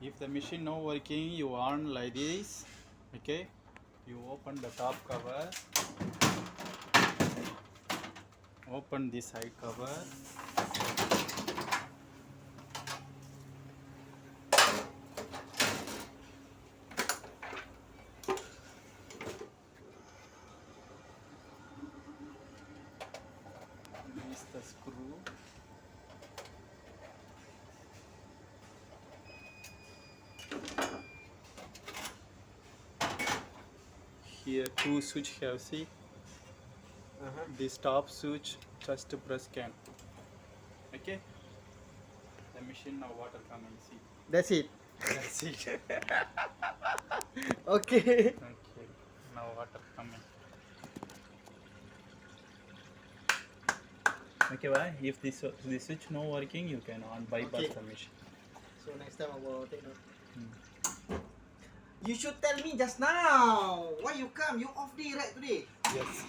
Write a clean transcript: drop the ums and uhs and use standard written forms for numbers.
If the machine not working, you on like this. Okay, you open the top cover, open the side cover. This is the screw. Here two switch have, see. This top switch just to press can. Okay, the machine now water coming, see. That's it. That's it. Okay. Okay, now water coming. Okay, why? If this switch not working, you can on bypass Okay. the machine. So next time I will take note. Hmm. You should tell me just now. Why you come? You off day right today? Yes.